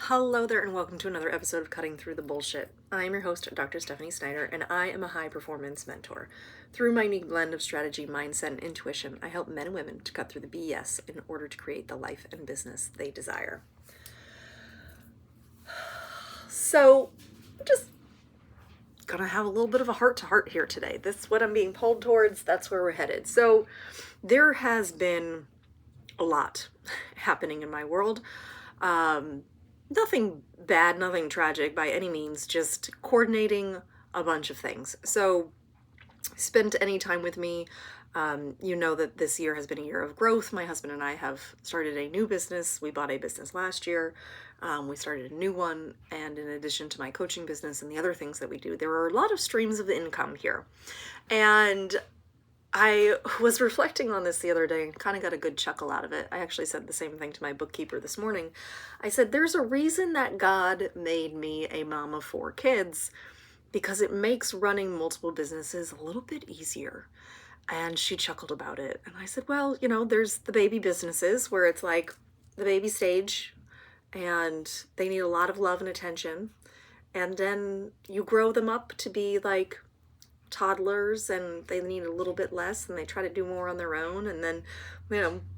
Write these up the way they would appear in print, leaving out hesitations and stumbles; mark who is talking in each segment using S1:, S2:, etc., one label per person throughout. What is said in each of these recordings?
S1: Hello there and welcome to another episode of Cutting Through the Bullshit. I'm your host, Dr. Stephanie Snyder, and I am a high performance mentor. Through my unique blend of strategy, mindset, and intuition, I help men and women to cut through the BS in order to create the life and business they desire. So, I'm just gonna have a little bit of a heart-to-heart here today. This is what I'm being pulled towards. That's where we're headed. So, there has been a lot happening in my world. Nothing bad, nothing tragic by any means, just coordinating a bunch of things. So, spent any time with me, you know that this year has been a year of growth. My husband and I have started a new business. We bought a business last year. We started a new one. And in addition to my coaching business and the other things that we do, there are a lot of streams of income here. And I was reflecting on this the other day and kind of got a good chuckle out of it. I actually said the same thing to my bookkeeper this morning. I said, there's a reason that God made me a mom of 4 kids, because it makes running multiple businesses a little bit easier. And she chuckled about it. And I said, well, there's the baby businesses where it's like the baby stage and they need a lot of love and attention. And then you grow them up to be like toddlers and they need a little bit less and they try to do more on their own, and then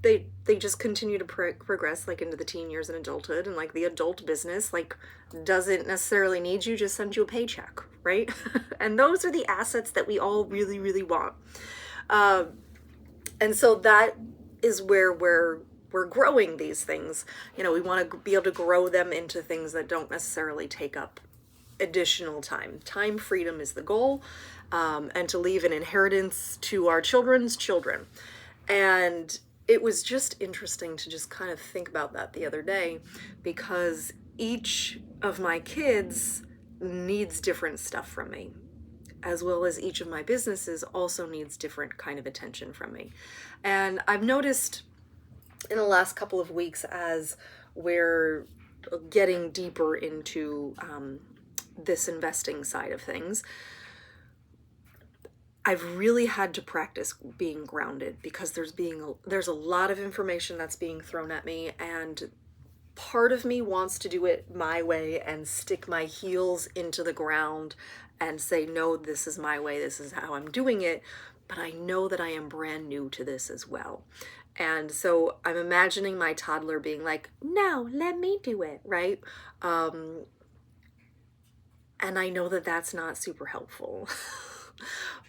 S1: they just continue to progress like into the teen years and adulthood, and like the adult business like doesn't necessarily need you, just send you a paycheck, right? And those are the assets that we all really, really want. And so that is where we're growing these things. We want to be able to grow them into things that don't necessarily take up additional time. Time freedom is the goal, and to leave an inheritance to our children's children. And it was just interesting to just kind of think about that the other day, because each of my kids needs different stuff from me, as well as each of my businesses also needs different kind of attention from me. And I've noticed in the last couple of weeks, as we're getting deeper into this investing side of things, I've really had to practice being grounded, because there's a lot of information that's being thrown at me, and part of me wants to do it my way and stick my heels into the ground and say, no, this is my way, this is how I'm doing it. But I know that I am brand new to this as well. And so I'm imagining my toddler being like, no, let me do it, right? And I know that that's not super helpful.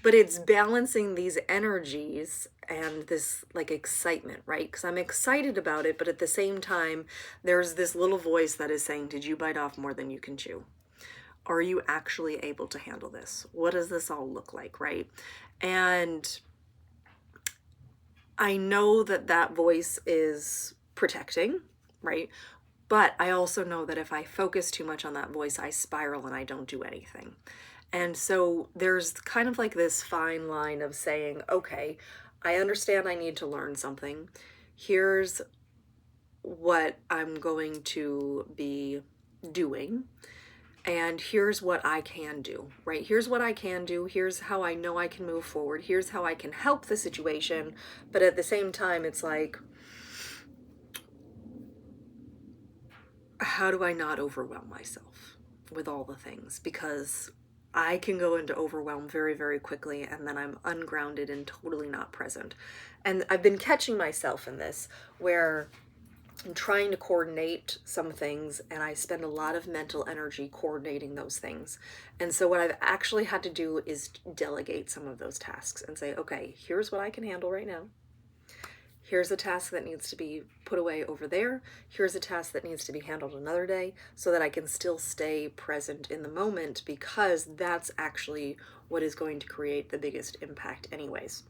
S1: But it's balancing these energies and this like excitement, right? Because I'm excited about it, but at the same time, there's this little voice that is saying, did you bite off more than you can chew? Are you actually able to handle this? What does this all look like, right? And I know that that voice is protecting, right? But I also know that if I focus too much on that voice, I spiral and I don't do anything. And so there's kind of like this fine line of saying, okay, I understand I need to learn something. Here's what I'm going to be doing. And here's what I can do, right? Here's what I can do. Here's how I know I can move forward. Here's how I can help the situation. But at the same time, it's like, how do I not overwhelm myself with all the things? Because I can go into overwhelm very, very quickly, and then I'm ungrounded and totally not present. And I've been catching myself in this, where I'm trying to coordinate some things, and I spend a lot of mental energy coordinating those things. And so what I've actually had to do is delegate some of those tasks and say, okay, here's what I can handle right now. Here's a task that needs to be put away over there. Here's a task that needs to be handled another day, so that I can still stay present in the moment, because that's actually what is going to create the biggest impact anyways.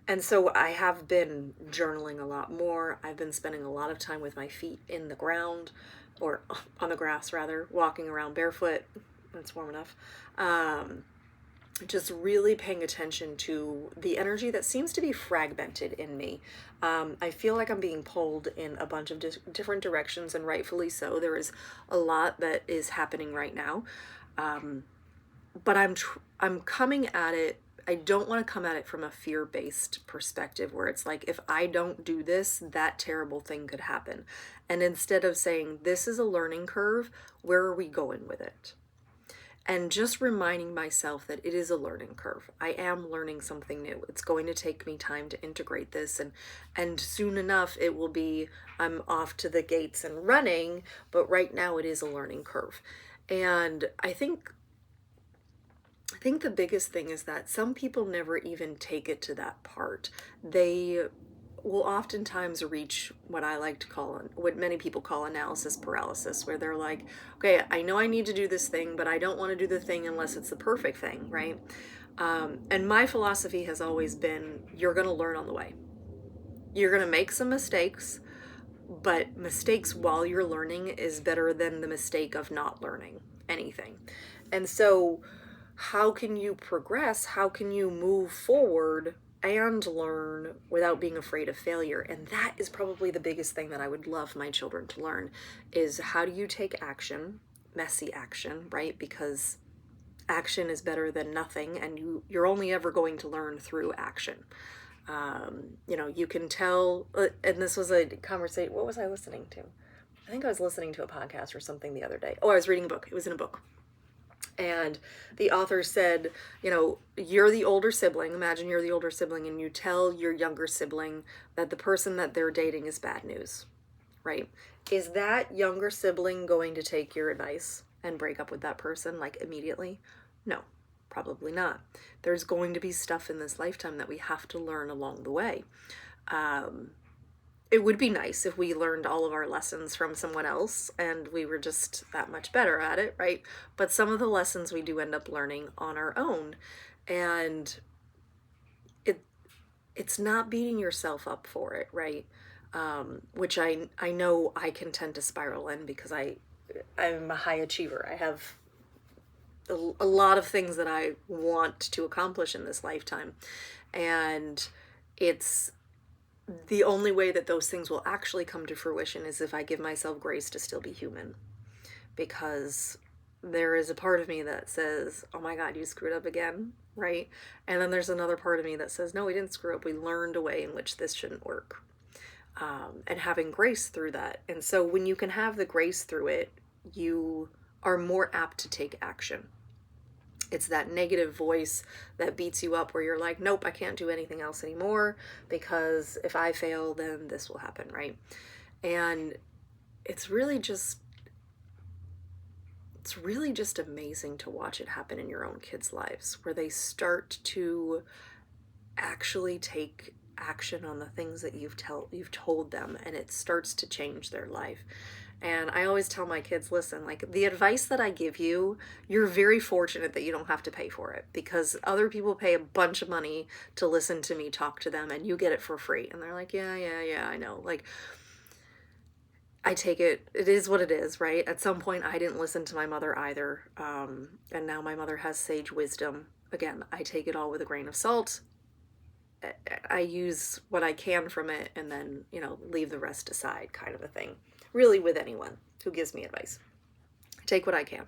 S1: And so I have been journaling a lot more. I've been spending a lot of time with my feet in the ground, or on the grass rather, walking around barefoot when it's warm enough. Just really paying attention to the energy that seems to be fragmented in me. I feel like I'm being pulled in a bunch of different directions, and rightfully so. There is a lot that is happening right now. But I'm coming at it I don't want to come at it from a fear-based perspective where it's like, if I don't do this, that terrible thing could happen. And instead of saying, this is a learning curve, where are we going with it? And just reminding myself that it is a learning curve. I am learning something new. It's going to take me time to integrate this, and soon enough it will be, I'm off to the gates and running, but right now it is a learning curve. And I think the biggest thing is that some people never even take it to that part. They will oftentimes reach what I like to call, what many people call analysis paralysis, where they're like, okay, I know I need to do this thing, but I don't want to do the thing unless it's the perfect thing, right? And my philosophy has always been, you're going to learn on the way. You're going to make some mistakes, but mistakes while you're learning is better than the mistake of not learning anything. And so how can you progress? How can you move forward and learn without being afraid of failure? And that is probably the biggest thing that I would love my children to learn, is how do you take action, messy action, right? Because action is better than nothing, and you're only ever going to learn through action. You can tell, and this was a conversation, what was I listening to? I think I was listening to a podcast or something the other day. Oh, I was reading a book. It was in a book. And the author said, you're the older sibling. Imagine you're the older sibling and you tell your younger sibling that the person that they're dating is bad news, right? Is that younger sibling going to take your advice and break up with that person like immediately? No, probably not. There's going to be stuff in this lifetime that we have to learn along the way. It would be nice if we learned all of our lessons from someone else and we were just that much better at it, right? But some of the lessons we do end up learning on our own. And it's not beating yourself up for it, right? Which I know I can tend to spiral in, because I'm a high achiever. I have a lot of things that I want to accomplish in this lifetime. And it's the only way that those things will actually come to fruition is if I give myself grace to still be human. Because there is a part of me that says, oh my God, you screwed up again, right? And then there's another part of me that says, no, we didn't screw up. We learned a way in which this shouldn't work. And having grace through that. And so when you can have the grace through it, you are more apt to take action. It's that negative voice that beats you up where you're like, nope, I can't do anything else anymore, because if I fail, then this will happen, right? And it's really just amazing to watch it happen in your own kids' lives, where they start to actually take action on the things that you've told them, and it starts to change their life. And I always tell my kids, listen, like, the advice that I give you, you're very fortunate that you don't have to pay for it, because other people pay a bunch of money to listen to me talk to them, and you get it for free. And they're like, yeah, I know. Like, I take it is what it is, right? At some point, I didn't listen to my mother either. And now my mother has sage wisdom. Again, I take it all with a grain of salt. I use what I can from it, and then, leave the rest aside, kind of a thing. Really, with anyone who gives me advice. Take what I can.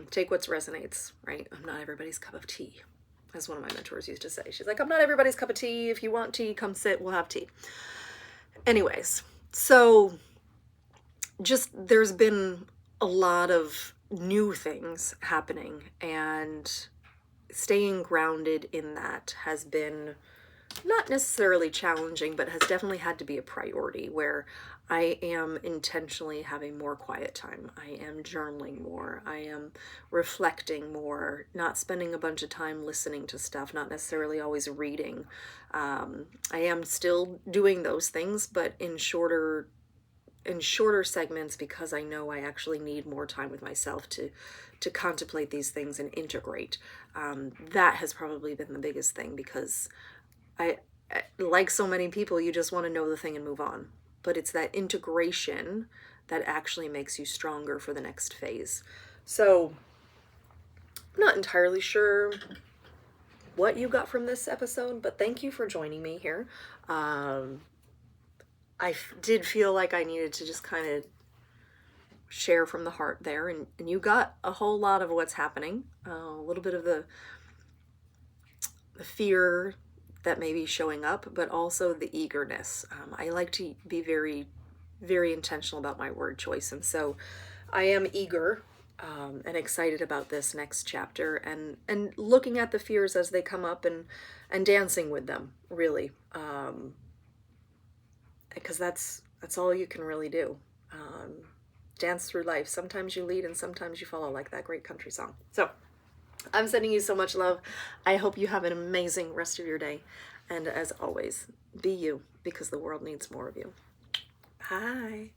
S1: Take what resonates, right? I'm not everybody's cup of tea, as one of my mentors used to say. She's like, I'm not everybody's cup of tea. If you want tea, come sit, we'll have tea. Anyways, so just there's been a lot of new things happening, and staying grounded in that has been not necessarily challenging, but has definitely had to be a priority, where I am intentionally having more quiet time. I am journaling more. I am reflecting more, not spending a bunch of time listening to stuff, not necessarily always reading. I am still doing those things, but in shorter segments, because I know I actually need more time with myself to contemplate these things and integrate. That has probably been the biggest thing, because I like so many people, you just want to know the thing and move on. But it's that integration that actually makes you stronger for the next phase. So I'm not entirely sure what you got from this episode, but thank you for joining me here. I did feel like I needed to just kind of share from the heart there, and you got a whole lot of what's happening, a little bit of the the fear that may be showing up, but also the eagerness. I like to be very, very intentional about my word choice. And so I am eager and excited about this next chapter, and looking at the fears as they come up, and dancing with them, really. Because that's all you can really do. Dance through life. Sometimes you lead and sometimes you follow, like that great country song. So I'm sending you so much love. I hope you have an amazing rest of your day. And as always, be you, because the world needs more of you. Bye.